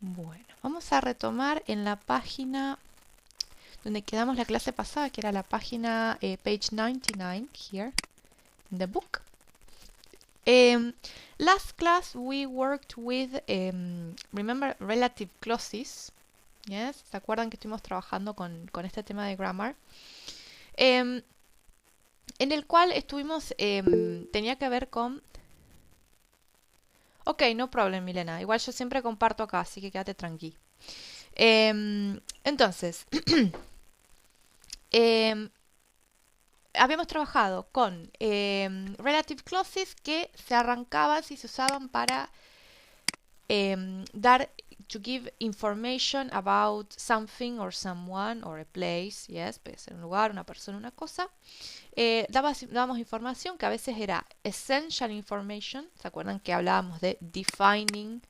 Bueno, vamos a retomar en la página donde quedamos la clase pasada, que era la página page 99, here, in the book. Last class we worked with, remember, relative clauses. Yes, ¿se acuerdan que estuvimos trabajando con este tema de grammar? En el cual estuvimos, tenía que ver con... Ok, no problem, Milena. Igual yo siempre comparto acá, así que quédate tranqui. Entonces, habíamos trabajado con relative clauses que se arrancaban si se usaban para dar, to give information about something or someone or a place, yes, puede ser un lugar, una persona, una cosa. Dábamos información que a veces era essential information, ¿se acuerdan que hablábamos de defining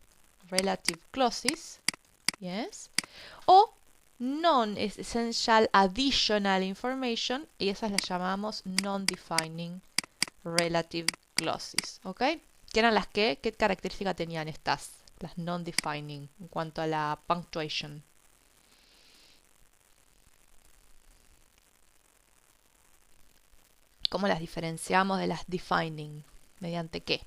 relative clauses? Yes. O non-essential additional information, y esas las llamamos non-defining relative clauses, ¿ok? ¿Qué eran las que? ¿Qué característica tenían estas? Las non-defining en cuanto a la punctuation. ¿Cómo las diferenciamos de las defining? ¿Mediante qué?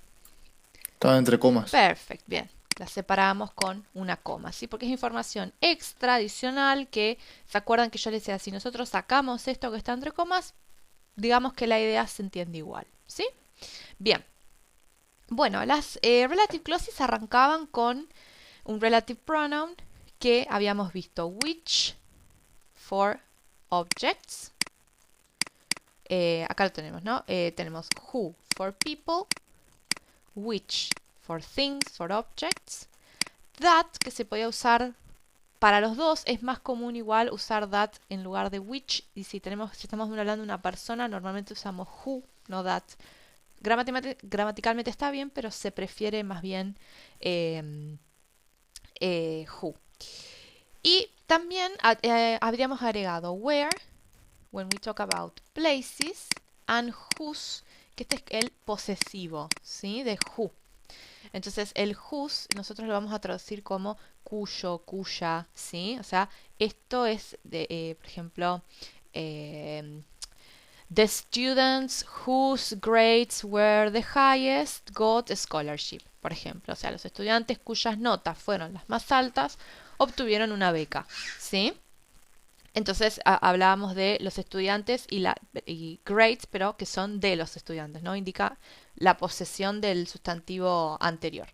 Estaba entre comas. Perfecto, bien. Las separamos con una coma, ¿sí? Porque es información extra, adicional, que, ¿se acuerdan que yo les decía? Si nosotros sacamos esto que está entre comas, digamos que la idea se entiende igual, ¿sí? Bien. Bueno, las relative clauses arrancaban con un relative pronoun que habíamos visto, which for objects. Acá lo tenemos, ¿no? Tenemos who for people, which for things, for objects, that, que se podía usar para los dos. Es más común igual usar that en lugar de which, y si estamos hablando de una persona, normalmente usamos who, no that. Gramaticalmente está bien, pero se prefiere más bien who. Y también habríamos agregado where, when we talk about places, and whose, que este es el posesivo, ¿sí? De who. Entonces el whose nosotros lo vamos a traducir como cuyo, cuya, ¿sí? O sea, esto es, por ejemplo, the students whose grades were the highest got a scholarship, por ejemplo. O sea, los estudiantes cuyas notas fueron las más altas obtuvieron una beca, ¿sí? Entonces hablábamos de los estudiantes y grades, pero que son de los estudiantes, ¿no? Indica la posesión del sustantivo anterior.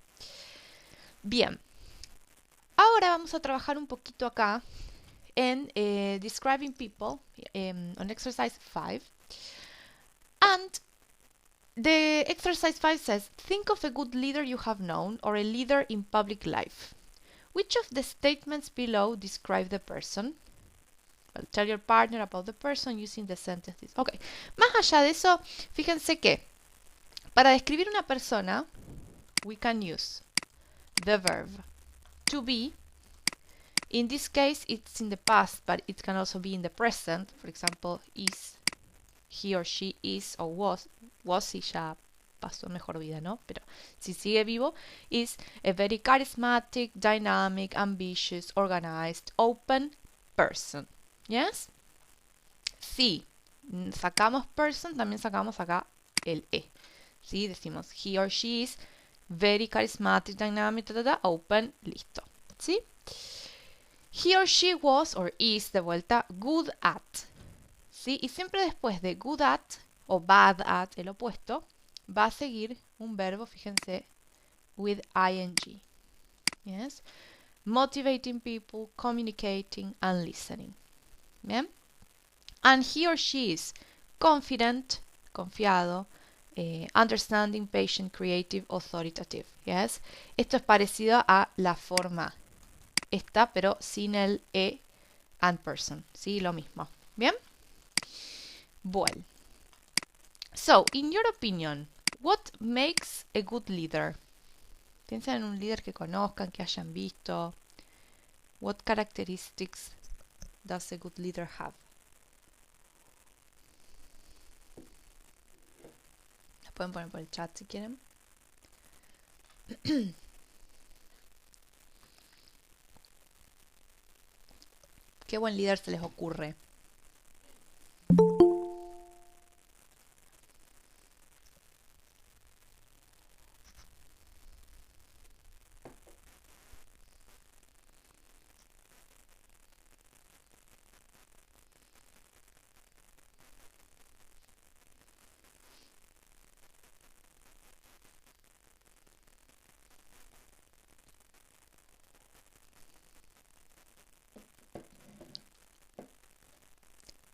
Bien, ahora vamos a trabajar un poquito acá en describing people on exercise 5. And the exercise 5 says, think of a good leader you have known or a leader in public life. Which of the statements below describe the person? Well, tell your partner about the person using the sentences. Ok, más allá de eso, fíjense que para describir una persona, we can use the verb to be. In this case, it's in the past, but it can also be in the present. For example, is, he or she is or was si ya pasó mejor vida, ¿no? Pero si sigue vivo, is a very charismatic, dynamic, ambitious, organized, open person. Yes? Si sacamos person, también sacamos acá el E. ¿Sí? Decimos he or she is very charismatic, dynamic, open, listo. ¿Sí? He or she was or is, de vuelta, good at. ¿Sí? Y siempre después de good at o bad at, el opuesto, va a seguir un verbo, fíjense, with ing. Yes? Motivating people, communicating and listening. ¿Bien? And he or she is confident, confiado, understanding, patient, creative, authoritative. Yes? Esto es parecido a la forma esta, pero sin el e and person. ¿Sí? Lo mismo. ¿Bien? Bueno. So, in your opinion, what makes a good leader? Piensen en un líder que conozcan, que hayan visto. What characteristics does a good leader have? Las pueden poner por el chat si quieren. ¿Qué buen líder se les ocurre?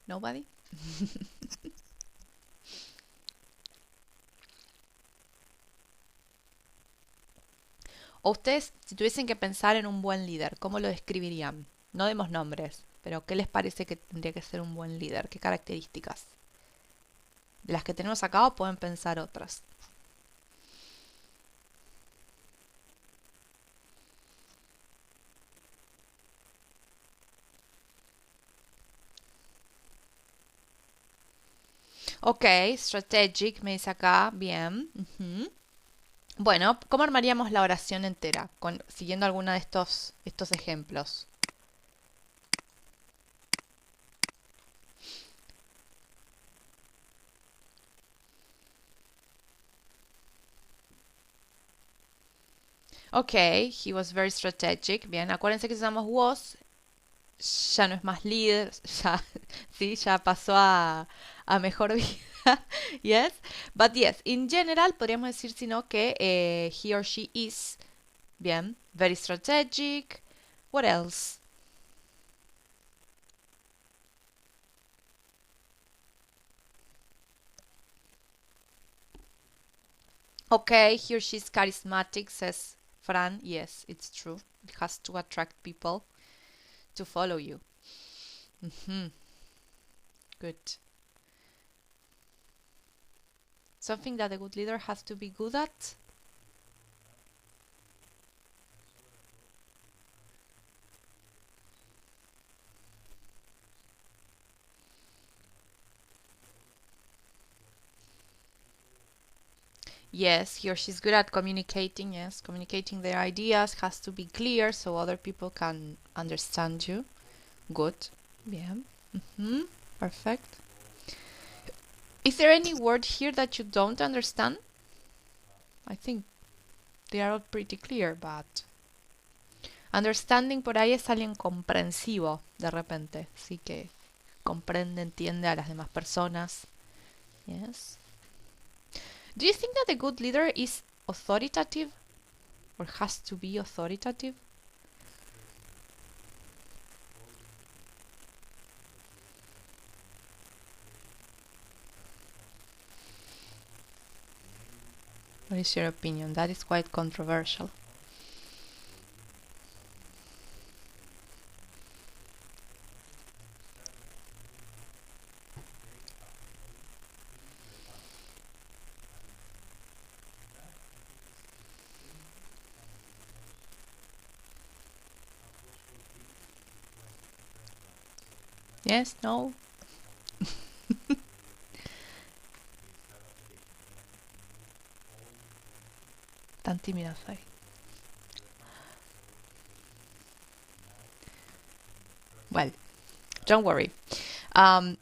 Nobody? O ustedes, si tuviesen que pensar en un buen líder, ¿cómo lo describirían? No demos nombres, pero ¿qué les parece que tendría que ser un buen líder? ¿Qué características? De las que tenemos acá o pueden pensar otras. Ok, strategic, me dice acá, bien. Ujú. Bueno, ¿cómo armaríamos la oración entera? Siguiendo alguno de estos ejemplos. Ok, he was very strategic. Bien, acuérdense que si usamos was, ya no es más líder, ya, sí, ya pasó a mejor vida. Yes, but yes, in general podríamos decir sino que he or she is, bien, very strategic. What else? Okay, he or she is charismatic, says Fran. Yes, it's true. It has to attract people to follow you. Mhm, good. Something that a good leader has to be good at? Yes, he or she's good at communicating. Yes, communicating their ideas has to be clear so other people can understand you. Good. Bien. Perfect. Is there any word here that you don't understand? I think they are all pretty clear, but understanding por ahí es alguien comprensivo, de repente. Sí que comprende, entiende a las demás personas. Yes. Do you think that a good leader is authoritative or has to be authoritative? What is your opinion? That is quite controversial. Yes, no? Tan tímida soy. Well, don't worry. Um,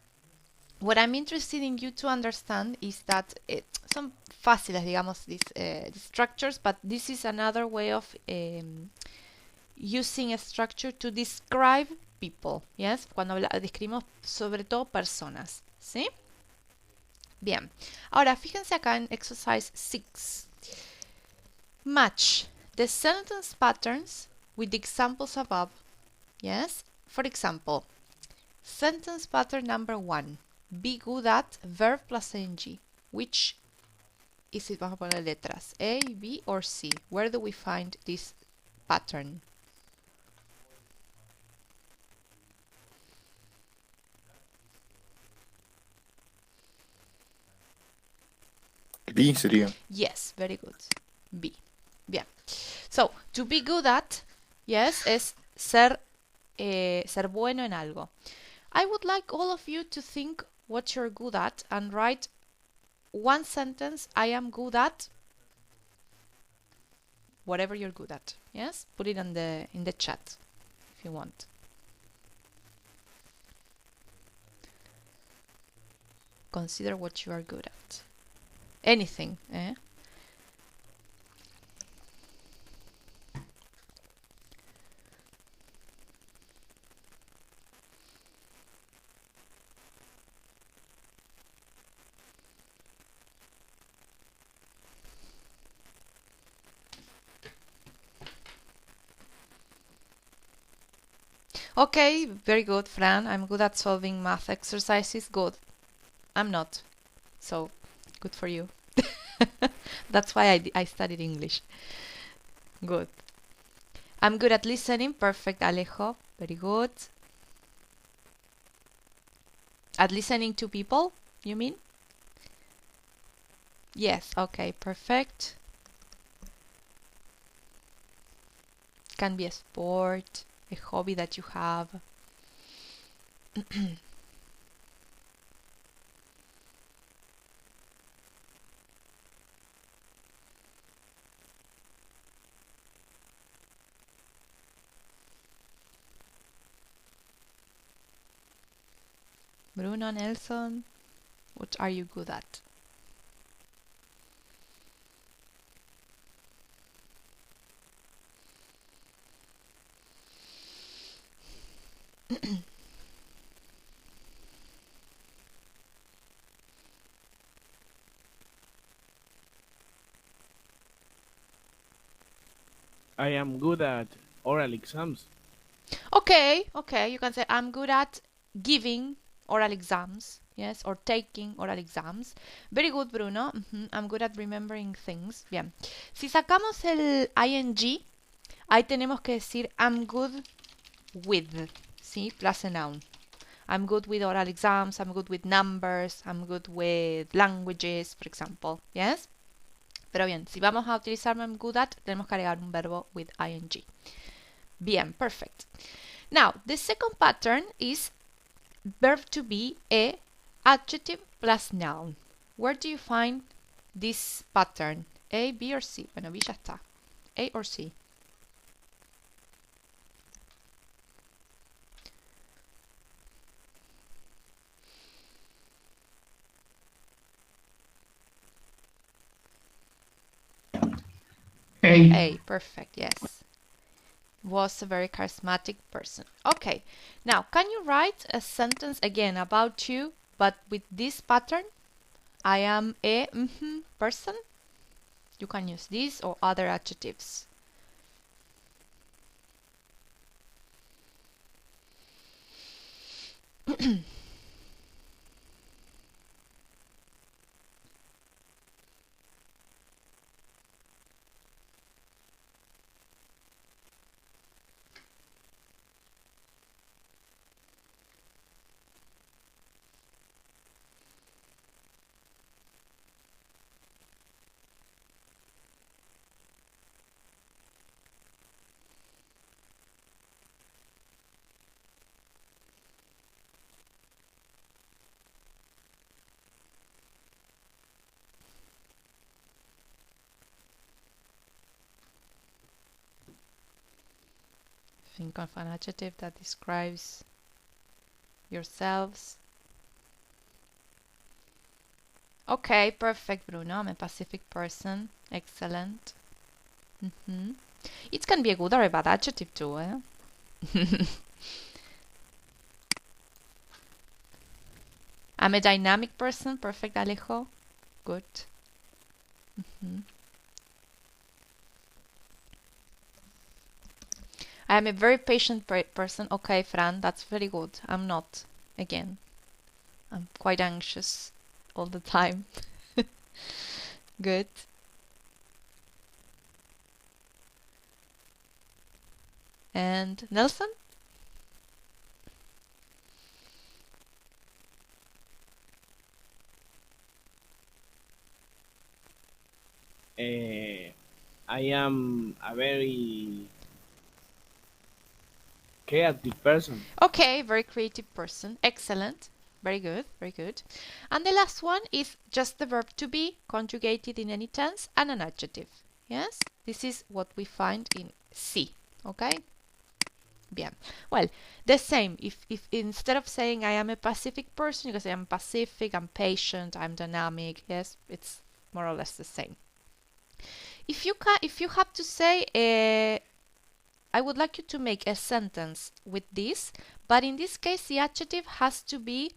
what I'm interested in you to understand is that some fáciles, digamos, these structures, but this is another way of using a structure to describe people. Yes, cuando describimos sobre todo personas. ¿Sí? Bien. Ahora, fíjense acá en exercise 6. Match the sentence patterns with the examples above. Yes? For example, sentence pattern number 1. Be good at verb plus ing. Which is it? Vamos a poner letras. A, B, or C. Where do we find this pattern? B sería. Yes, very good. B. Bien. So, to be good at, yes, es ser bueno en algo. I would like all of you to think what you're good at and write one sentence. I am good at whatever you're good at. Yes, put it in the chat if you want. Consider what you are good at. Anything, eh? Okay, very good, Fran. I'm good at solving math exercises. Good. I'm not. So, good for you. That's why I studied English. Good. I'm good at listening. Perfect, Alejo. Very good. At listening to people, you mean? Yes, okay, perfect. Can be a sport, a hobby that you have. Bruno, Nelson, what are you good at? I am good at oral exams. Okay, you can say I'm good at giving oral exams, yes, or taking oral exams. Very good, Bruno. I'm good at remembering things. Bien. Si sacamos el ing, ahí tenemos que decir I'm good with, ¿sí? Plus a noun. I'm good with oral exams, I'm good with numbers, I'm good with languages, for example, yes? Pero bien, si vamos a utilizar I'm good at, tenemos que agregar un verbo with ing. Bien, perfect. Now, the second pattern is verb to be a adjective plus noun. Where do you find this pattern? A, B, or C? Bueno, B ya está. A or C? A, perfect, yes. Was a very charismatic person. Okay, now can you write a sentence again about you, but with this pattern? I am a person. You can use this or other adjectives. Think of an adjective that describes yourselves. Okay, perfect, Bruno. I'm a pacific person. Excellent. It can be a good or a bad adjective too, eh? I'm a dynamic person. Perfect, Alejo. Good. I am a very patient person. Okay, Fran, that's very good. I'm not. Again, I'm quite anxious all the time. Good. And Nelson? I am a very creative person. Okay, very creative person. Excellent. Very good, very good. And the last one is just the verb to be conjugated in any tense and an adjective. Yes, this is what we find in C. Okay. Bien. Well, the same. If instead of saying I am a Pacific person, you can say I'm Pacific, I'm patient, I'm dynamic. Yes, it's more or less the same. If you have to say, I would like you to make a sentence with this, but in this case, the adjective has to be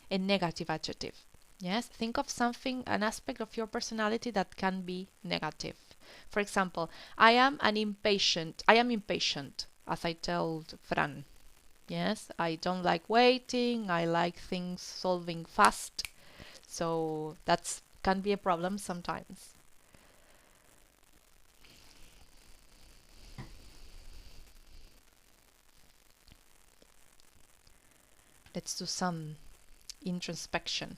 a negative adjective. Yes, think of something, an aspect of your personality that can be negative. For example, I am impatient, as I told Fran. Yes, I don't like waiting, I like things solving fast. So that can be a problem sometimes. Let's do some introspection.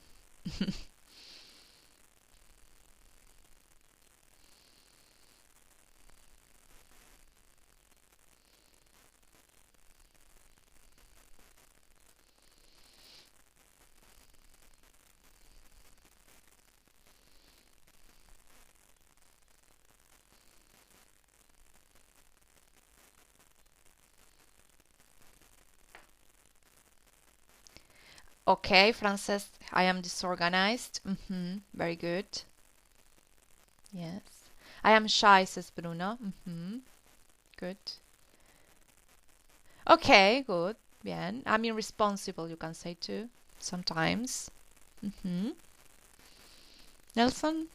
Okay, Frances, I am disorganized. Very good. Yes. I am shy, says Bruno. Good. Okay, good. Bien. I'm irresponsible, you can say too. Sometimes. Nelson?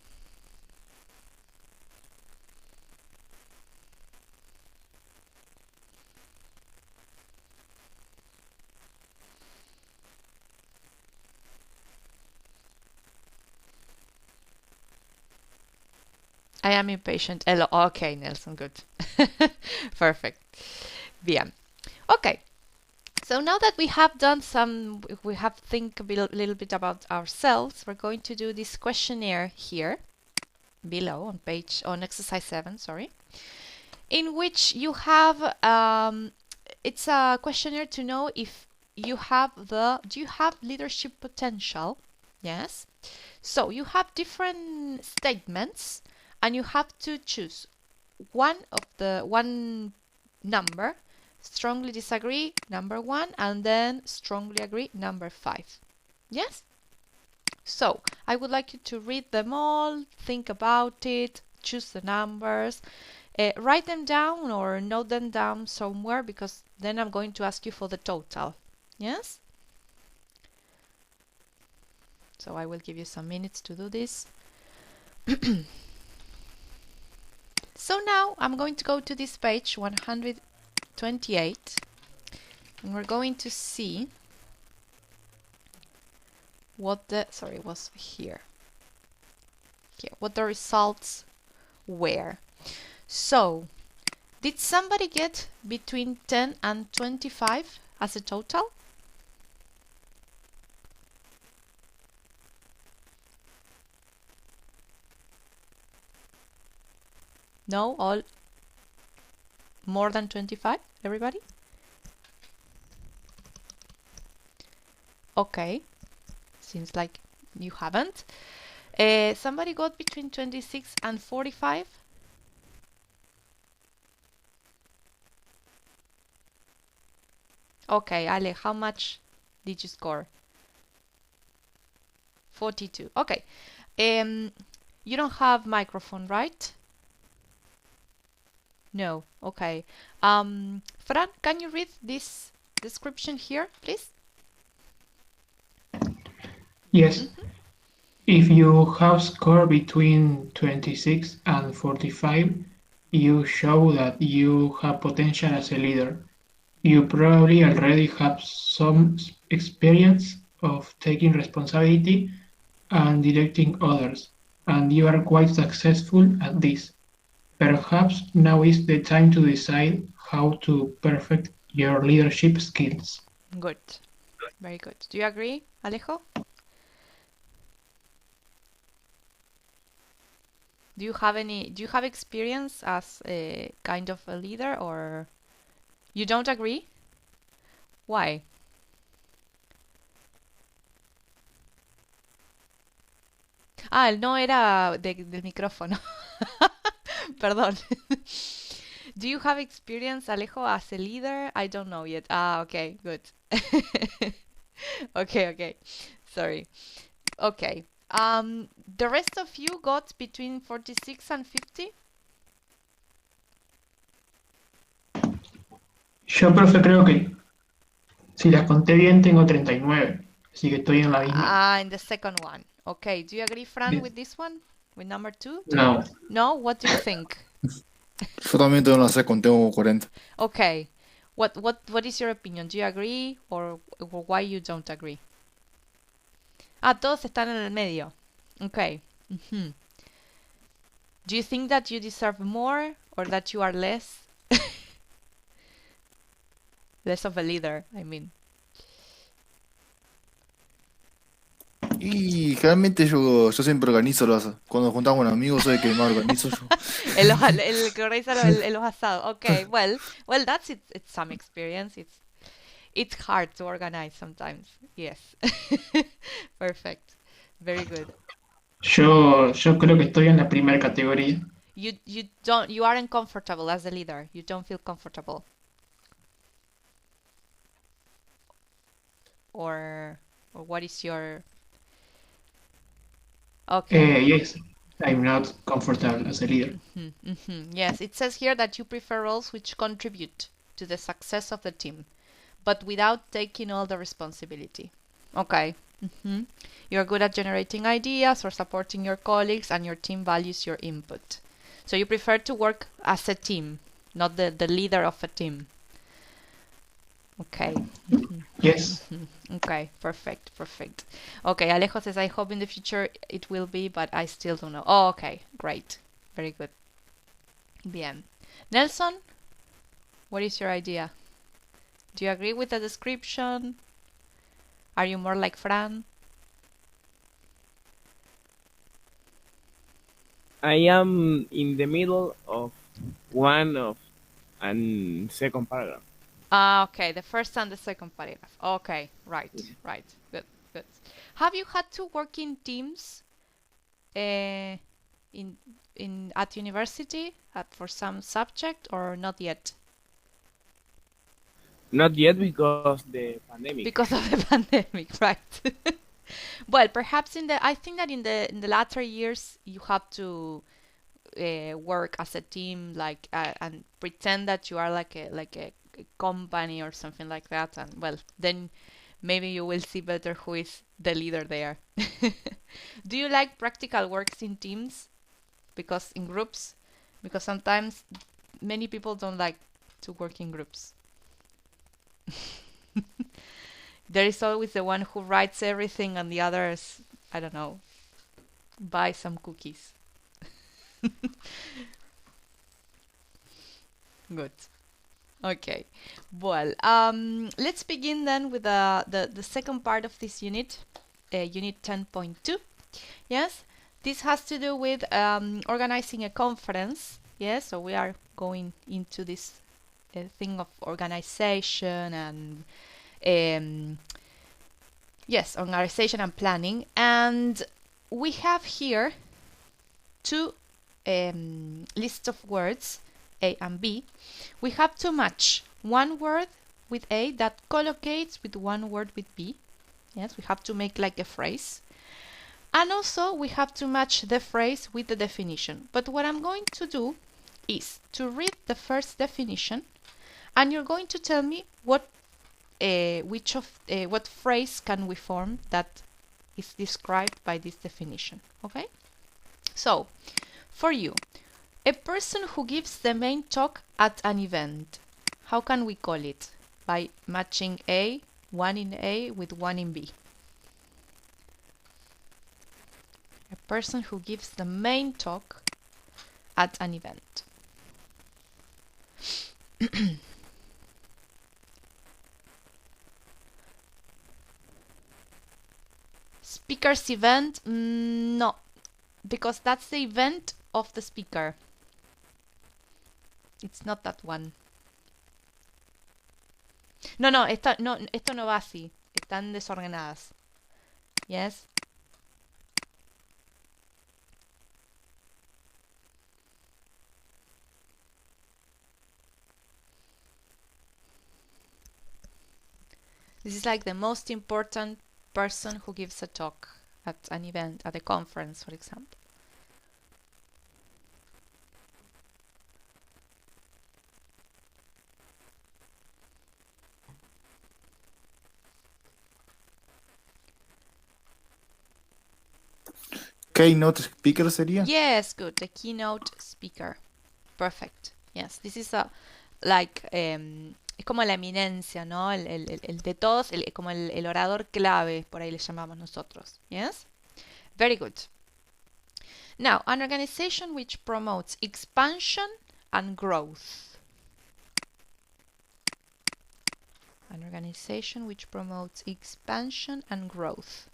I am impatient. Okay, Nelson, good. Perfect. Bien. Okay. So now that we have done we have think a little bit about ourselves, we're going to do this questionnaire here below on exercise 7, sorry, in which you have, it's a questionnaire to know if you have do you have leadership potential? Yes. So you have different statements and you have to choose one number, strongly disagree, number 1, and then strongly agree, number 5. Yes? So I would like you to read them all, think about it, choose the numbers, write them down or note them down somewhere, because then I'm going to ask you for the total. Yes? So I will give you some minutes to do this. So now I'm going to go to this page 128 and we're going to see what the what the results were. So did somebody get between 10 and 25 as a total? No, all more than 25, everybody? Okay, seems like you haven't. Somebody got between 26 and 45? Okay, Ale, how much did you score? 42. Okay. You don't have microphone, right? No. Okay. Fran, can you read this description here, please? Yes. If you have score between 26 and 45, you show that you have potential as a leader. You probably already have some experience of taking responsibility and directing others, and you are quite successful at this. Perhaps now is the time to decide how to perfect your leadership skills. Good. Very good. Do you agree, Alejo? Do you have experience as a kind of a leader, or you don't agree? Why? Ah, no era del micrófono. Perdón. Do you have experience, Alejo, as a leader? I don't know yet. Ah, okay, good. Okay. Sorry. Okay. The rest of you got between 46 and 50? Yo, profe, creo que si las conté bien tengo 39, así que estoy en la misma. Ah, in the second one. Okay. Do you agree, Fran, Yes. with this one? With number 2? No. No? What do you think? Yo también tengo la second, tengo 40. Okay. What is your opinion? Do you agree or why you don't agree? Ah, todos están en el medio. Okay. Mhm. Do you think that you deserve more or that you are less? Less of a leader, I mean. Y generalmente yo siempre organizo cuando juntamos con amigos, soy el que más organizo yo. El que organiza los asados. Okay, well, that's it. It's some experience. It's hard to organize sometimes. Yes. Perfect. Very good. Yo creo que estoy en la primera categoría. You aren't comfortable as a leader. You don't feel comfortable. Or what is your okay. Yes, I'm not comfortable as a leader. Yes, it says here that you prefer roles which contribute to the success of the team, but without taking all the responsibility. Okay. You're good at generating ideas or supporting your colleagues, and your team values your input. So you prefer to work as a team, not the leader of a team. Okay. Yes. Okay, perfect. Okay, Alejo says, I hope in the future it will be, but I still don't know. Oh, okay, great. Very good. Bien. Nelson, what is your idea? Do you agree with the description? Are you more like Fran? I am in the middle of one of and second paragraph. Ah, okay, the first and the second paragraph. Okay, right. Good. Have you had to work in teams in at university for some subject or not yet? Not yet because the pandemic. Because of the pandemic, right? Well, perhaps I think that in the latter years you have to work as a team, like and pretend that you are like a company or something like that, and well, then maybe you will see better who is the leader there. Do you like practical works in teams? Because in groups, because sometimes many people don't like to work in groups. There is always the one who writes everything and the others, I don't know, buy some cookies. Good. Okay. Well, let's begin then with the second part of this unit, unit 10.2. Yes, this has to do with organizing a conference. Yes, so we are going into this thing of organization and yes, organization and planning. And we have here two lists of words, A and B. We have to match one word with A that collocates with one word with B. Yes, we have to make like a phrase. And also we have to match the phrase with the definition. But what I'm going to do is to read the first definition, and you're going to tell me what phrase can we form that is described by this definition. Okay? So, for you, a person who gives the main talk at an event. How can we call it? By matching one in A with one in B. A person who gives the main talk at an event. Speaker's event? No, because that's the event of the speaker. It's not that one. No, esto no va así. Están desordenadas. Yes. This is like the most important person who gives a talk at an event, at a conference, for example. Keynote speaker sería. Yes, good. The keynote speaker. Perfect. Yes, this is a like es como la eminencia, ¿no? El de todos, como el orador clave, por ahí le llamamos nosotros. Yes? Very good. Now, an organization which promotes expansion and growth. An organization which promotes expansion and growth.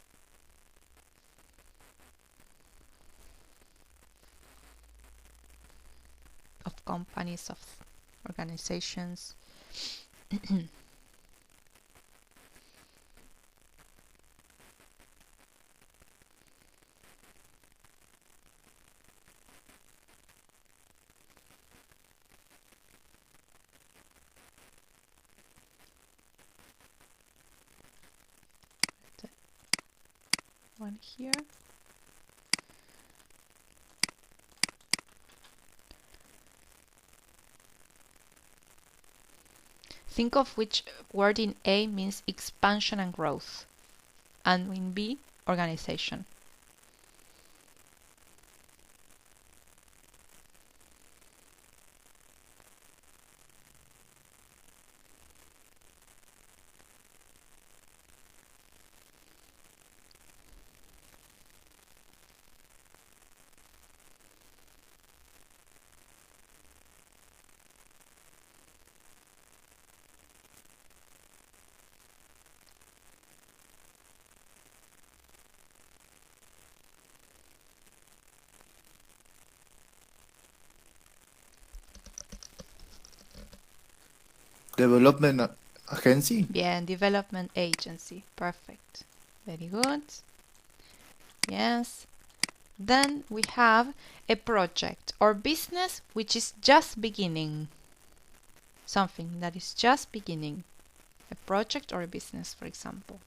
Of companies, of organizations. One here. Think of which word in A means expansion and growth, and in B, organization. Development Agency. Bien, development agency. Perfect. Very good. Yes. Then we have a project or business which is just beginning. Something that is just beginning. A project or a business, for example.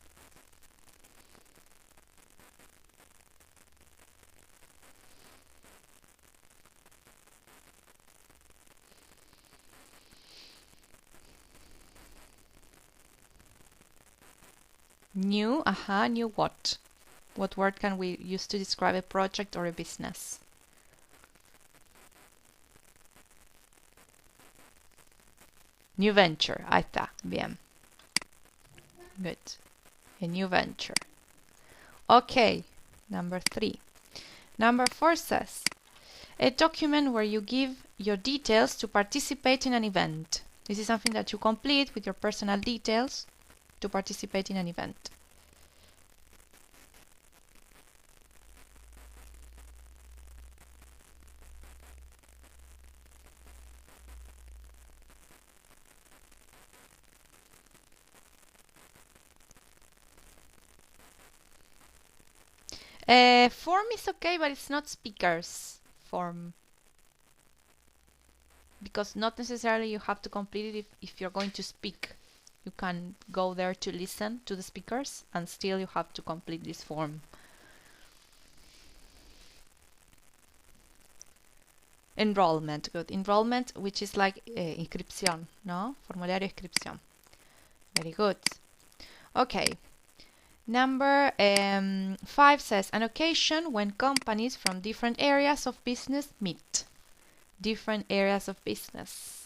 New, new what? What word can we use to describe a project or a business? New venture, ahí está, bien. Good. A new venture. Okay, number 3. Number 4 says, a document where you give your details to participate in an event. This is something that you complete with your personal details to participate in an event. Form is okay, but it's not speakers form. Because not necessarily you have to complete it if you're going to speak. You can go there to listen to the speakers and still you have to complete this form. Enrollment, good. Enrollment, which is like inscripción, ¿no? Formulario de inscripción. Very good. Okay. Number 5 says, an occasion when companies from different areas of business meet. Different areas of business.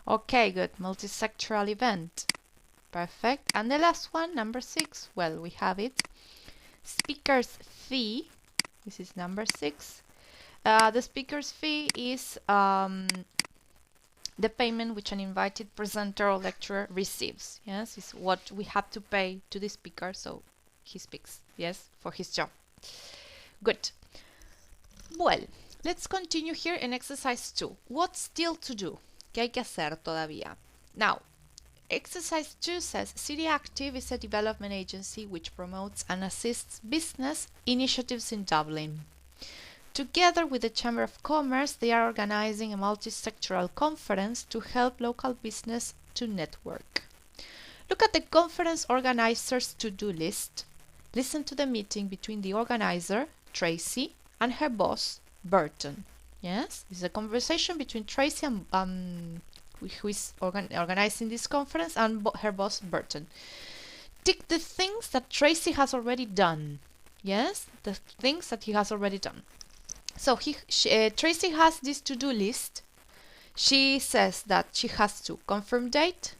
Okay, good. Multisectoral event. Perfect. And the last one, number 6. Well, we have it. Speaker's fee. This is number 6. The speaker's fee is the payment which an invited presenter or lecturer receives. Yes, is what we have to pay to the speaker so he speaks. Yes, for his job. Good. Well, let's continue here in exercise 2. What's still to do? ¿Qué hay que hacer todavía? Now, exercise 2 says City Active is a development agency which promotes and assists business initiatives in Dublin. Together with the Chamber of Commerce, they are organizing a multi-sectoral conference to help local business to network. Look at the conference organizer's to-do list. Listen to the meeting between the organizer, Tracy, and her boss, Burton. Yes, it's a conversation between Tracy and who is organizing this conference and her boss, Burton. Tick the things that Tracy has already done. Yes, the things that he has already done. So Tracy has this to-do list. She says that she has to confirm date,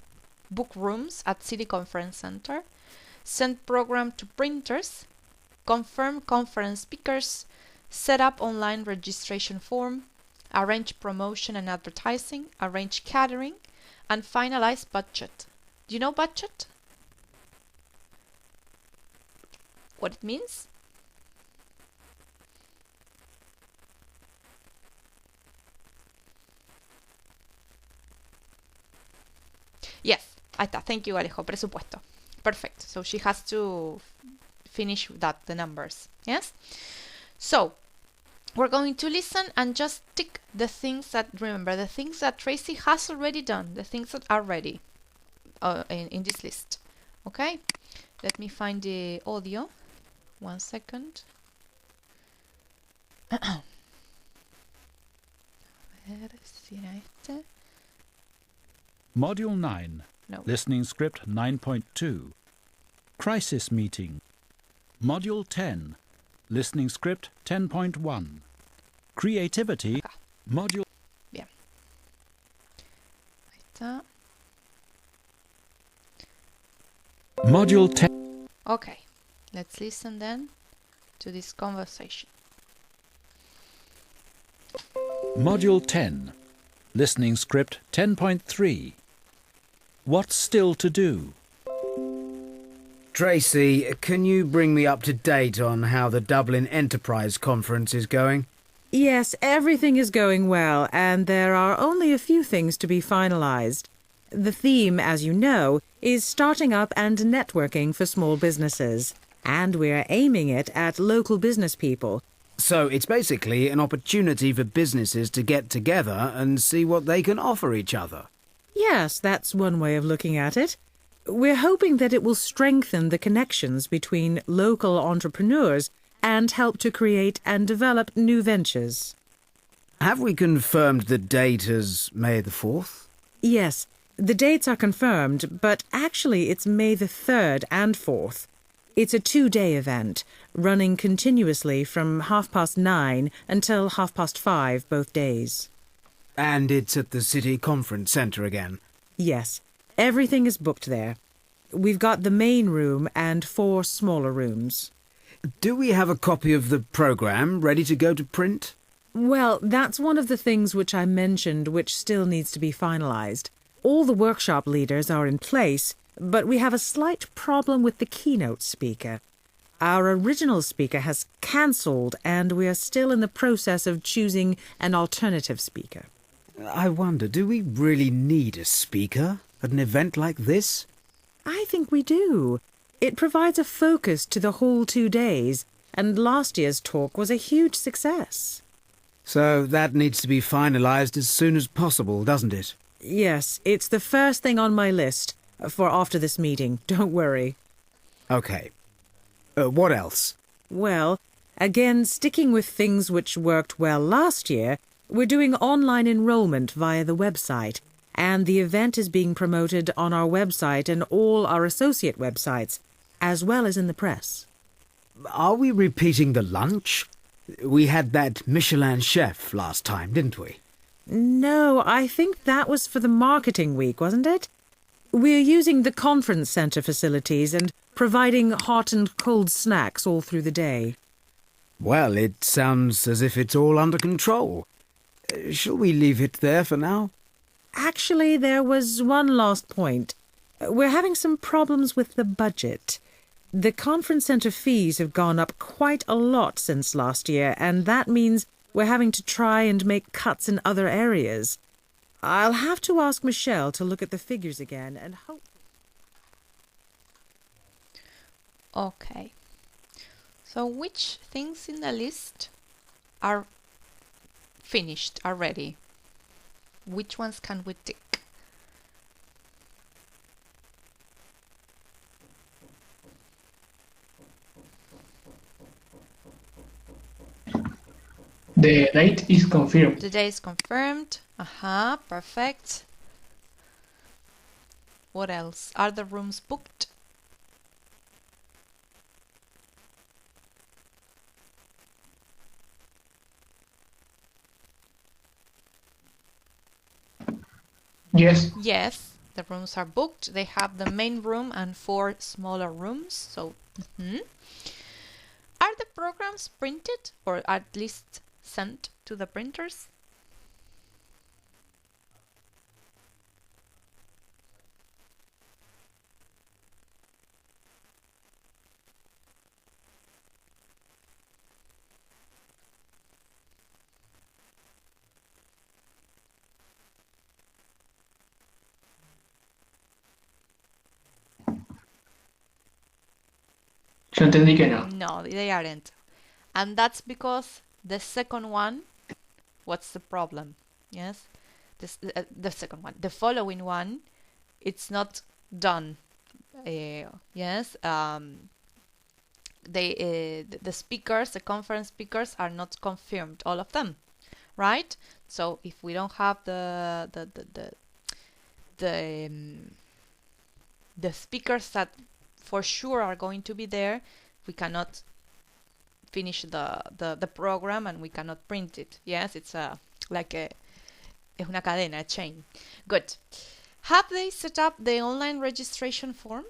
book rooms at City Conference Center, send program to printers, confirm conference speakers, set up online registration form, arrange promotion and advertising, arrange catering, and finalize budget. Do you know budget? What it means? Yes, ahí está. Thank you, Alejo. Presupuesto. Perfect. So she has to finish the numbers. Yes? So, we're going to listen and just tick the things that, remember, the things that Tracy has already done, the things that are ready in this list. Okay? Let me find the audio. 1 second. A ver si era este. Module 9. No. Listening Script 9.2. Crisis Meeting. Module 10. Listening Script 10.1. Creativity. Module... Bien. Ahí está. Module 10. Okay. Let's listen then to this conversation. Module 10. Listening Script 10.3. What's still to do? Tracy, can you bring me up to date on how the Dublin Enterprise Conference is going? Yes, everything is going well, and there are only a few things to be finalized. The theme, as you know, is starting up and networking for small businesses, and we're aiming it at local business people. So it's basically an opportunity for businesses to get together and see what they can offer each other. Yes, that's one way of looking at it. We're hoping that it will strengthen the connections between local entrepreneurs and help to create and develop new ventures. Have we confirmed the date as May the 4th? Yes, the dates are confirmed, but actually it's May the 3rd and 4th. It's a 2-day event, running continuously from 9:30 until 5:30 both days. And it's at the City Conference Centre again? Yes, everything is booked there. We've got the main room and 4 smaller rooms. Do we have a copy of the programme ready to go to print? Well, that's one of the things which I mentioned which still needs to be finalised. All the workshop leaders are in place, but we have a slight problem with the keynote speaker. Our original speaker has cancelled, and we are still in the process of choosing an alternative speaker. I wonder, do we really need a speaker at an event like this? I think we do. It provides a focus to the whole 2 days, and last year's talk was a huge success. So that needs to be finalised as soon as possible, doesn't it? Yes, it's the first thing on my list for after this meeting. Don't worry. OK. What else? Well, again, sticking with things which worked well last year, we're doing online enrollment via the website, and the event is being promoted on our website and all our associate websites, as well as in the press. Are we repeating the lunch? We had that Michelin chef last time, didn't we? No, I think that was for the marketing week, wasn't it? We're using the conference centre facilities and providing hot and cold snacks all through the day. Well, it sounds as if it's all under control. Shall we leave it there for now? actually, there was one last point. We're having some problems with the budget. The conference centre fees have gone up quite a lot since last year, and that means we're having to try and make cuts in other areas. I'll have to ask Michelle to look at the figures again and hope... Okay. So which things in the list are finished, are ready? Which ones can we tick? The date is confirmed. The day is confirmed. Perfect. What else? Are the rooms booked? Yes. Yes, the rooms are booked. They have the main room and 4 smaller rooms. So, Are the programs printed or at least sent to the printers? Yo entendí que no. No, they aren't. And that's because the second one, what's the problem? Yes, the second one, the following one, it's not done. Yes, the speakers, the conference speakers, are not confirmed, all of them, right? So if we don't have the speakers that for sure are going to be there, we cannot finish the program and we cannot print it. Yes, it's es una cadena, a chain. Good. Have they set up the online registration form?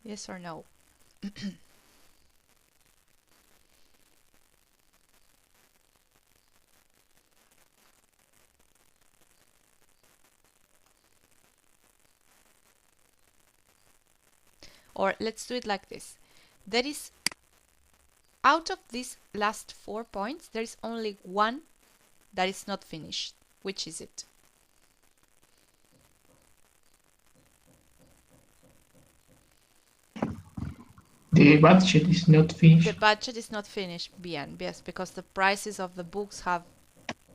Yes or no? Or let's do it like this. There is, out of these last 4 points, there is only one that is not finished. Which is it? The budget is not finished. The budget is not finished, bien, yes, because the prices of the books have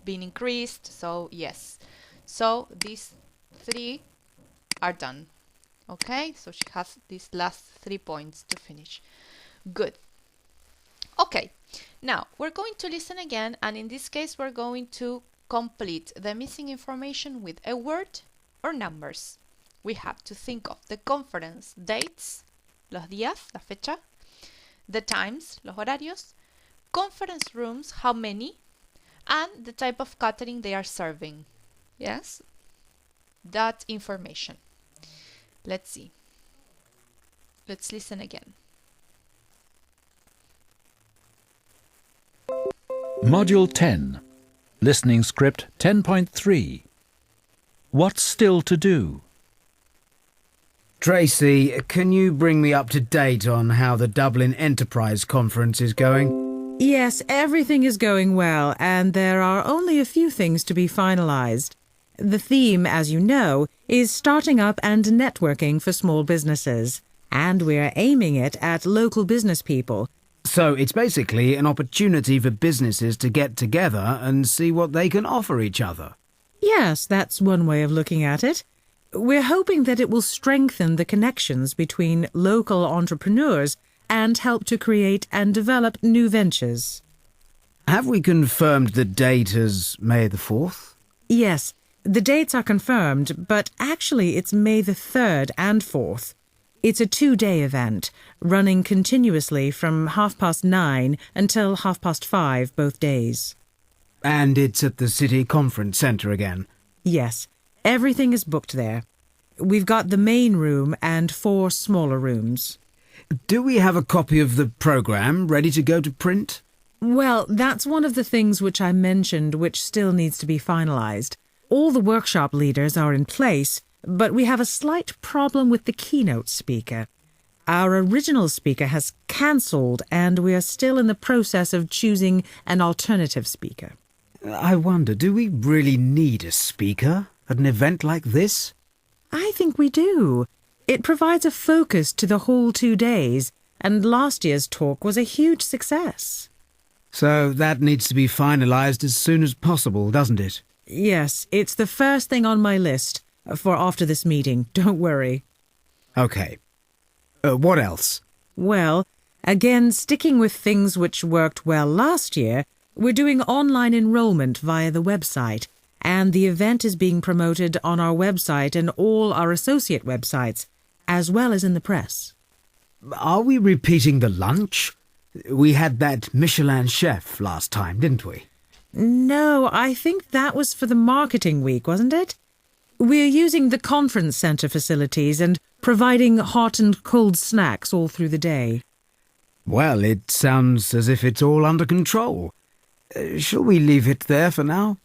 been increased, so yes. So these 3 are done. Okay, so she has these last 3 points to finish. Good. Okay, now we're going to listen again, and in this case we're going to complete the missing information with a word or numbers. We have to think of the conference dates, los días, la fecha, the times, los horarios, conference rooms, how many, and the type of catering they are serving. Yes, that information. Let's see. Let's listen again. Module 10. Listening Script 10.3. What's still to do? Tracy, can you bring me up to date on how the Dublin Enterprise Conference is going? Yes, everything is going well, and there are only a few things to be finalised. The theme, as you know, is starting up and networking for small businesses, and we're aiming it at local business people. So it's basically an opportunity for businesses to get together and see what they can offer each other. Yes, that's one way of looking at it. We're hoping that it will strengthen the connections between local entrepreneurs and help to create and develop new ventures. Have we confirmed the date as May the 4th? Yes, the dates are confirmed, but actually it's May the 3rd and 4th. It's a 2-day event, running continuously from 9:30 until 5:30 both days. And it's at the City Conference Centre again. Yes, everything is booked there. We've got the main room and 4 smaller rooms. Do we have a copy of the programme ready to go to print? Well, that's one of the things which I mentioned which still needs to be finalised. All the workshop leaders are in place, but we have a slight problem with the keynote speaker. Our original speaker has cancelled, and we are still in the process of choosing an alternative speaker. I wonder, do we really need a speaker at an event like this? I think we do. It provides a focus to the whole 2 days, and last year's talk was a huge success. So that needs to be finalised as soon as possible, doesn't it? Yes, it's the first thing on my list for after this meeting. Don't worry. OK. What else? Well, again, sticking with things which worked well last year, we're doing online enrolment via the website, and the event is being promoted on our website and all our associate websites, as well as in the press. Are we repeating the lunch? We had that Michelin chef last time, didn't we? No, I think that was for the marketing week, wasn't it? We're using the conference centre facilities and providing hot and cold snacks all through the day. Well, it sounds as if it's all under control. Shall we leave it there for now?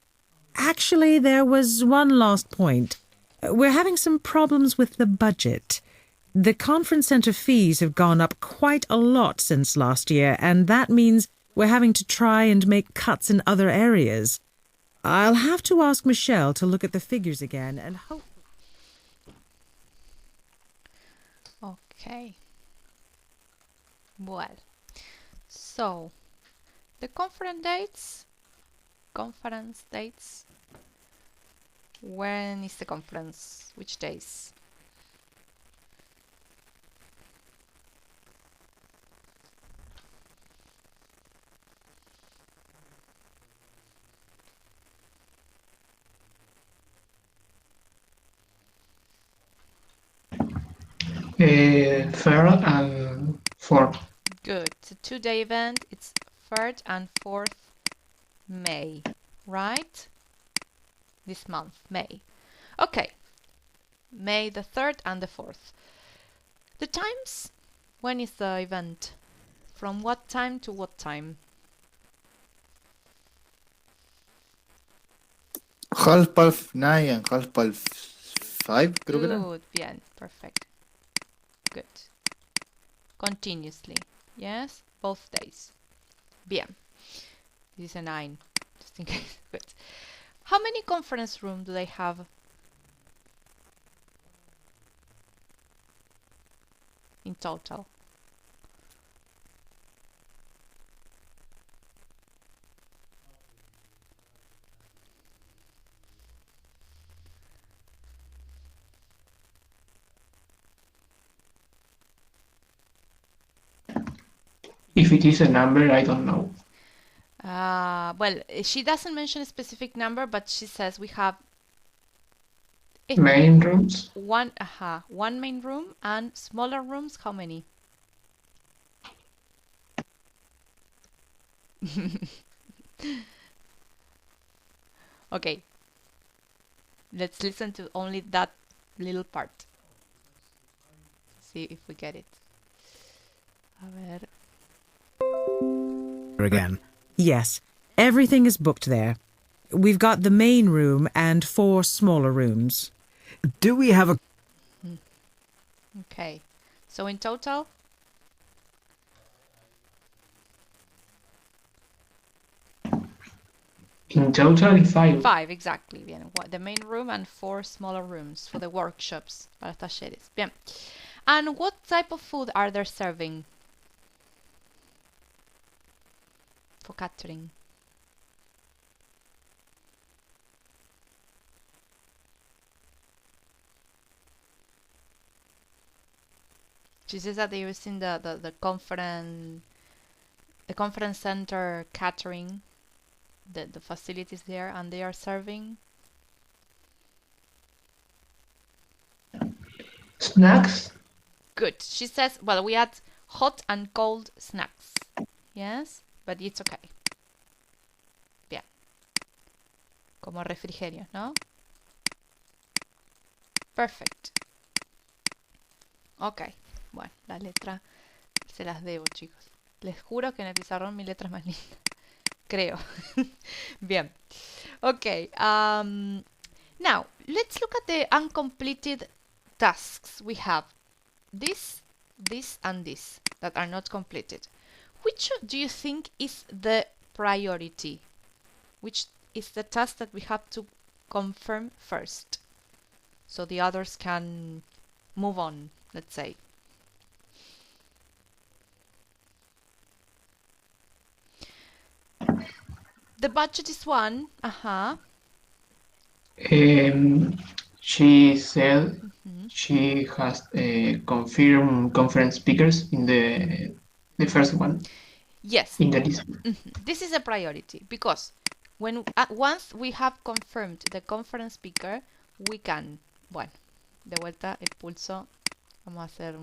Actually, there was one last point. We're having some problems with the budget. The conference centre fees have gone up quite a lot since last year, and that means we're having to try and make cuts in other areas. I'll have to ask Michelle to look at the figures again and hope... Okay. Well, so the conference dates. When is the conference? Which days? Third and fourth. Good. It's a 2-day event. It's 3rd and 4th May, right? This month, May. Okay. May the 3rd and the 4th. The times? When is the event? From what time to what time? 9:30 and 5:30, creo que era. Good. Bien. Perfect. Good. Continuously. Yes? Both days. Bien. This is a 9. Just in case. Good. How many conference rooms do they have? In total. If it is a number, I don't know. Well, she doesn't mention a specific number, but she says we have Main rooms? one main room and smaller rooms. How many? Okay. Let's listen to only that little part. See if we get it. A ver. Again. Yes, everything is booked there. We've got the main room and 4 smaller rooms. Do we have a... Okay. So in total? In total, 5. 5, exactly. Bien. The main room and 4 smaller rooms for the workshops, para talleres. Bien. And what type of food are they serving for catering? She says that they're using the conference center catering, the facilities there, and they are serving Snacks, Good. She says, well, we add hot and cold snacks. Yes, but it's okay. Bien. Como refrigerio, ¿no? Perfect. Ok. Bueno, la letra se las debo, chicos. Les juro que en el pizarrón mi letra es más linda. Creo. Bien. Okay. Now, let's look at the uncompleted tasks we have. This, and this that are not completed. Which do you think is the priority? Which is the task that we have to confirm first? So the others can move on, let's say. The budget is one. She said she has confirmed conference speakers in the first one. Yes. In the list. This is a priority because when once we have confirmed the conference speaker, we can, bueno, de vuelta el pulso, vamos a hacer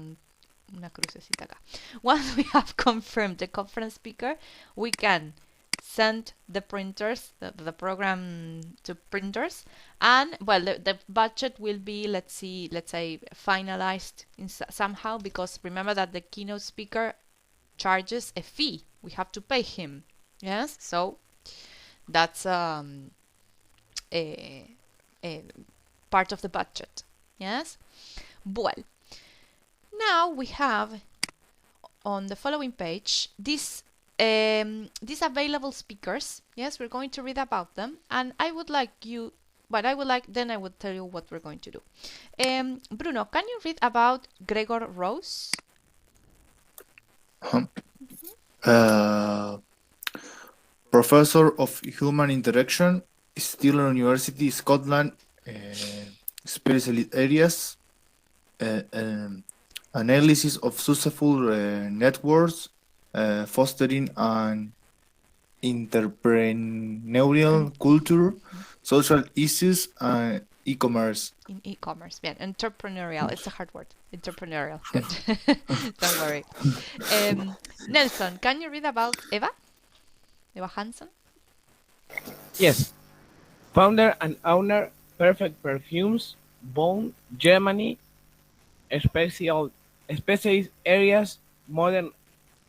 una crucecita acá. Once we have confirmed the conference speaker, we can send the printers, the program to printers, and well, the budget will be, let's say finalized somehow, because remember that the keynote speaker charges a fee. We have to pay him. Yes, so that's a part of the budget. Yes. Well, now we have on the following page these available speakers. Yes, we're going to read about them, and I would like you. But then I would tell you what we're going to do. Bruno, can you read about Gregor Rose? Professor of Human Interaction, Stirling University, Scotland, specialist areas, analysis of successful networks, fostering an entrepreneurial culture, social issues, and e-commerce. In e-commerce, bien. Entrepreneurial, it's a hard word. Entrepreneurial, good. Don't worry. Nelson, can you read about Eva Hansen? Yes. Founder and owner, Perfect Perfumes, Bonn, Germany, specialist areas, modern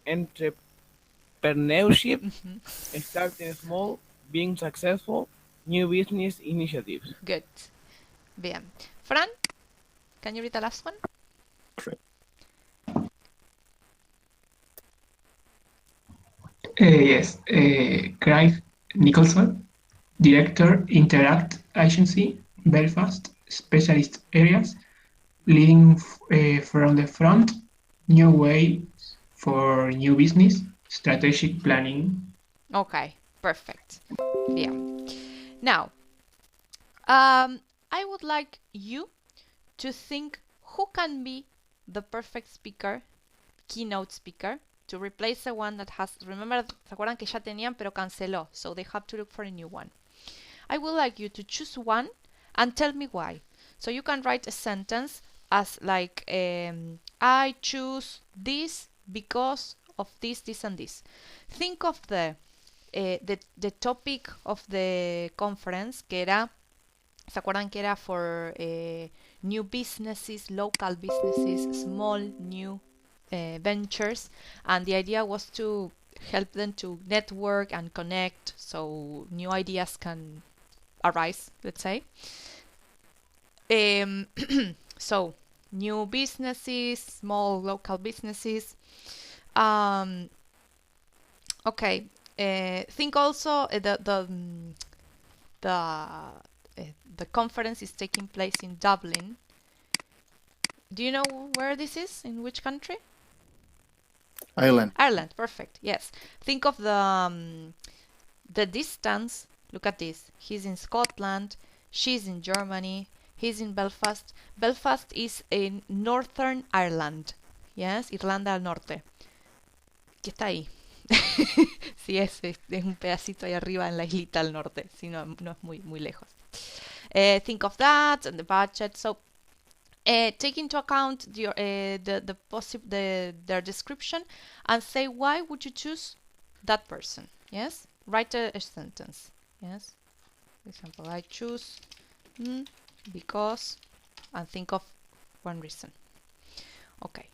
entrepreneurship, starting small, being successful, new business initiatives. Good. Bien. Fran, can you read the last one? Yes. Craig Nicholson, Director, Interact Agency, Belfast, Specialist Areas, leading from the front, new way for new business, strategic planning. Okay, perfect. Yeah. Now, I would like you to think who can be the perfect speaker, keynote speaker, to replace the one that has, remember, ¿se acuerdan que ya tenían pero canceló? So they have to look for a new one. I would like you to choose one and tell me why. So you can write a sentence as like, I choose this because of this, this, and this. Think of the topic of the conference, que era, ¿se acuerdan que era for new businesses, local businesses, small new ventures? And the idea was to help them to network and connect, so new ideas can arise, let's say. So, new businesses, small local businesses. Okay. Think also the conference is taking place in Dublin. Do you know where this is? In which country? Ireland. Ireland, perfect. Yes. Think of the distance. Look at this. He's in Scotland. She's in Germany. He's in Belfast. Belfast is in Northern Ireland. Yes, Irlanda del Norte. ¿Qué está ahí? Sí, es un pedacito ahí arriba en la islita al norte. Sí, no es muy lejos. Think of that and the budget. So, take into account their description and say why would you choose that person. Yes, write a sentence. Yes, for example, I choose because, and think of one reason. Okay.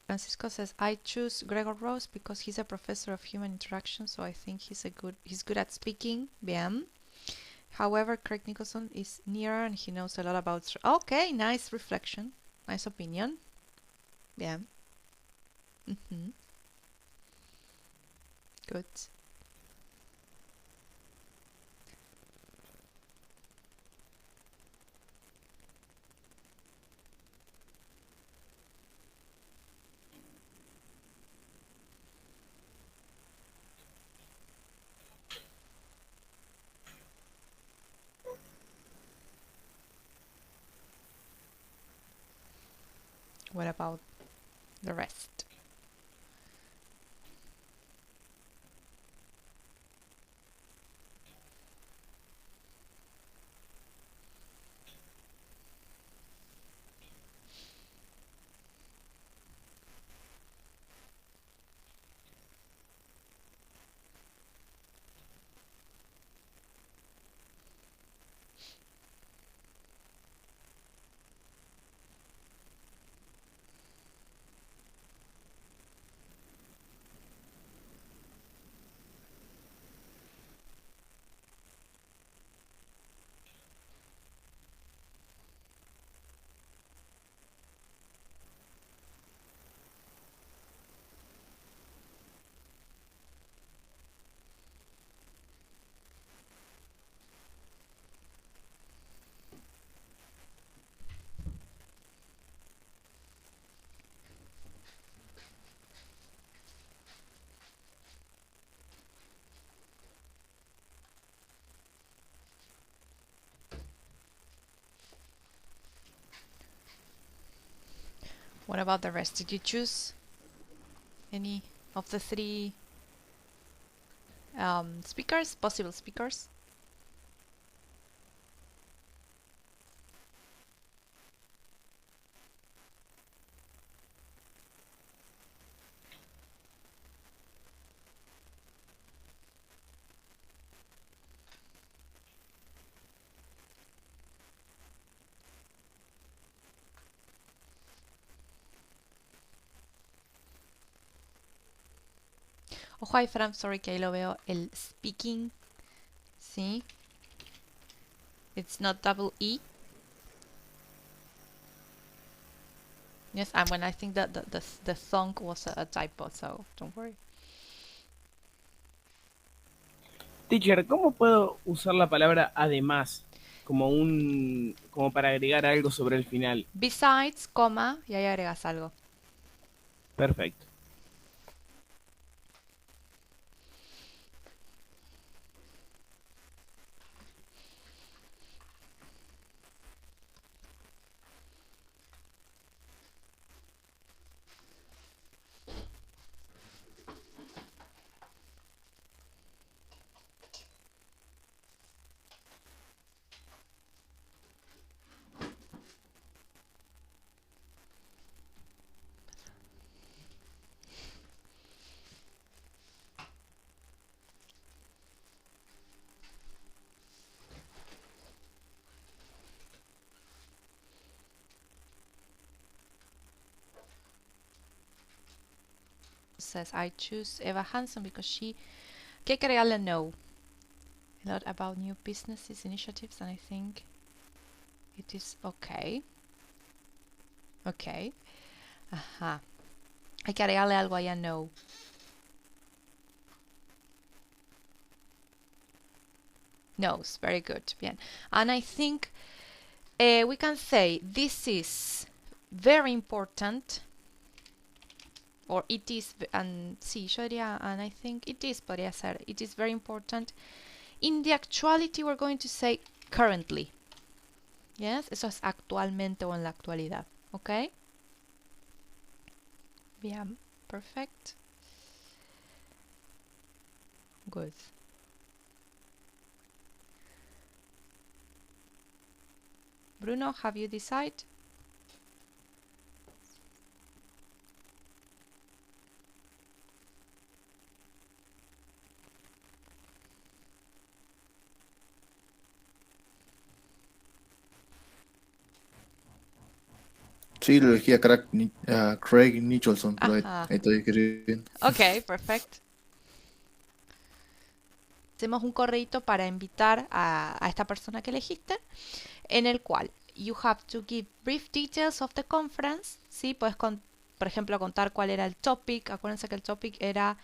Francisco says, I choose Gregor Rose because he's a professor of human interaction, so I think he's good at speaking. Bien. However, Craig Nicholson is nearer and he knows a lot about... Okay, nice reflection. Nice opinion. Bien. Good. What about the rest? What about the rest? Did you choose any of the three speakers, possible speakers? Ojo ahí, Fran, sorry que ahí lo veo. El speaking, ¿sí? It's not double E. Yes, and when I think that the thunk was a typo, so don't worry. Teacher, ¿cómo puedo usar la palabra además como para agregar algo sobre el final? Besides, coma, y ahí agregas algo. Perfecto. says, I choose Eva Hansen because she... ¿Qué hay que agregarle? Know a lot about new businesses, initiatives, and I think it is okay. Okay. Ajá. Hay que agregarle algo ahí a know. Knows. Very good. Bien. And I think we can say this is very important. Or it is, and sí, yo diría, and I think it is, podría ser, it is very important. In the actuality, we're going to say currently. Yes, eso es actualmente o en la actualidad. Okay? Bien, perfect. Good. Bruno, have you decided? Sí, lo elegí a Craig Nicholson, pero ahí, Ajá. ahí estoy escribiendo. Ok, perfecto. Hacemos un correíto para invitar a esta persona que elegiste, en el cual you have to give brief details of the conference. ¿Sí? Puedes, por ejemplo, contar cuál era el topic. Acuérdense que el topic era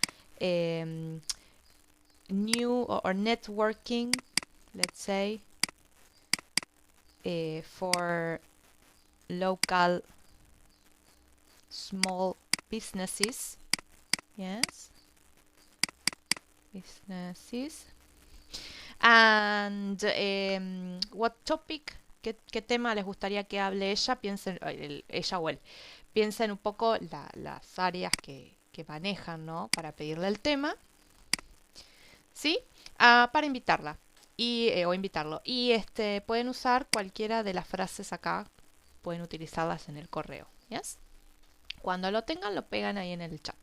new or networking, let's say, for local small businesses. Yes. Businesses. And what topic, qué tema les gustaría que hable ella, piensen, ella o él, piensen un poco las áreas que manejan, ¿no? Para pedirle el tema, ¿sí? Para invitarla o invitarlo. Y pueden usar cualquiera de las frases acá, pueden utilizarlas en el correo, ¿yes? Cuando lo tengan, lo pegan ahí en el chat.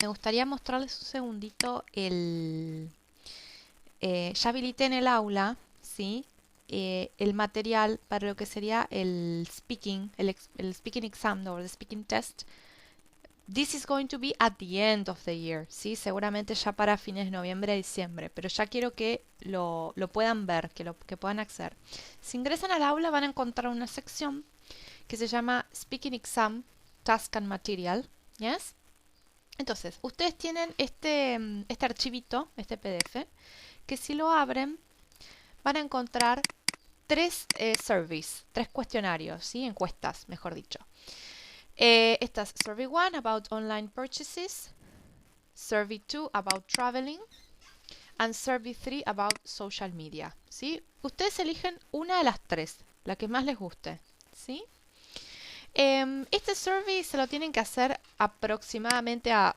Me gustaría mostrarles un segundito ya habilité en el aula, ¿sí? El material para lo que sería el speaking, el speaking exam o el speaking test. This is going to be at the end of the year, ¿sí? Seguramente ya para fines de noviembre, diciembre, pero ya quiero que lo puedan ver, que puedan acceder. Si ingresan al aula van a encontrar una sección que se llama Speaking Exam Task and Material, ¿yes? Entonces, ustedes tienen este archivito, este PDF, que si lo abren van a encontrar tres surveys, tres cuestionarios, ¿sí? Encuestas, mejor dicho. Esta es Survey 1 about online purchases, Survey 2 about traveling, and Survey 3 about social media, ¿sí? Ustedes eligen una de las tres, la que más les guste, ¿sí? Este survey se lo tienen que hacer aproximadamente a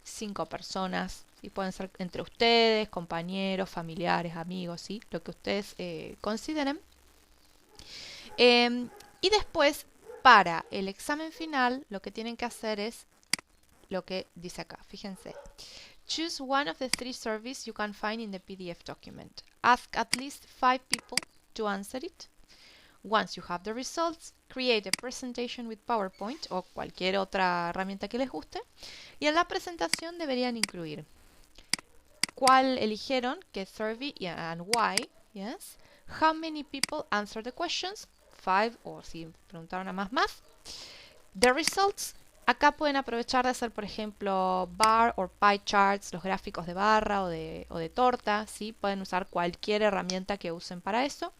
5 personas. ¿Sí? Pueden ser entre ustedes, compañeros, familiares, amigos, ¿sí? Lo que ustedes consideren. Y después, para el examen final, lo que tienen que hacer es lo que dice acá. Fíjense. Choose one of the three surveys you can find in the PDF document. Ask at least 5 people to answer it. Once you have the results, create a presentation with PowerPoint o cualquier otra herramienta que les guste. Y en la presentación deberían incluir cuál eligieron, qué survey and why, yes. How many people answered the questions, 5 o si preguntaron a más. The results, acá pueden aprovechar de hacer, por ejemplo, bar o pie charts, los gráficos de barra o de torta, ¿sí? Pueden usar cualquier herramienta que usen para eso.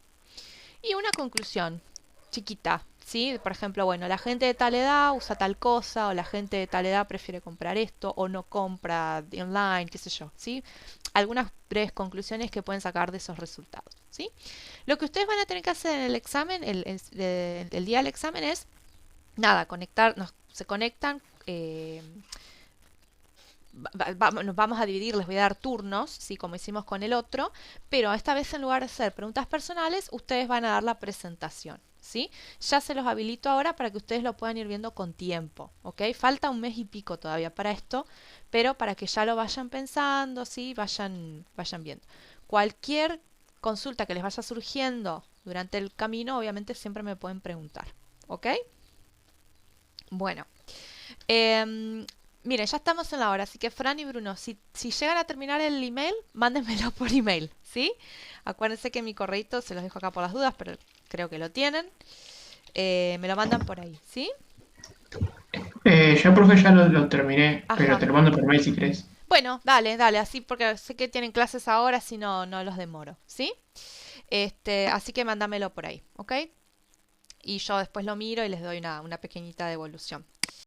Y una conclusión chiquita, ¿sí? Por ejemplo, bueno, la gente de tal edad usa tal cosa, o la gente de tal edad prefiere comprar esto, o no compra online, qué sé yo, ¿sí? Algunas breves conclusiones que pueden sacar de esos resultados, ¿sí? Lo que ustedes van a tener que hacer en el examen, el día del examen es, nada, se conectan, nos vamos a dividir, les voy a dar turnos, ¿sí? Como hicimos con el otro, pero esta vez en lugar de hacer preguntas personales, ustedes van a dar la presentación, ¿sí? Ya se los habilito ahora para que ustedes lo puedan ir viendo con tiempo, ¿ok? Falta un mes y pico todavía para esto, pero para que ya lo vayan pensando, ¿sí? Vayan viendo. Cualquier consulta que les vaya surgiendo Durante el camino, obviamente, siempre me pueden preguntar. ¿Ok? Bueno. Miren, ya estamos en la hora, así que Fran y Bruno, si llegan a terminar el email, mándenmelo por email, ¿sí? Acuérdense que mi correito se los dejo acá por las dudas, pero creo que lo tienen. Me lo mandan por ahí, ¿sí? Yo, profe, ya lo terminé, pero Ajá. te lo mando por mail si querés. Bueno, dale, así porque sé que tienen clases ahora, si no, no los demoro, ¿sí? Así que mándamelo por ahí, ¿ok? Y yo después lo miro y les doy una pequeñita devolución.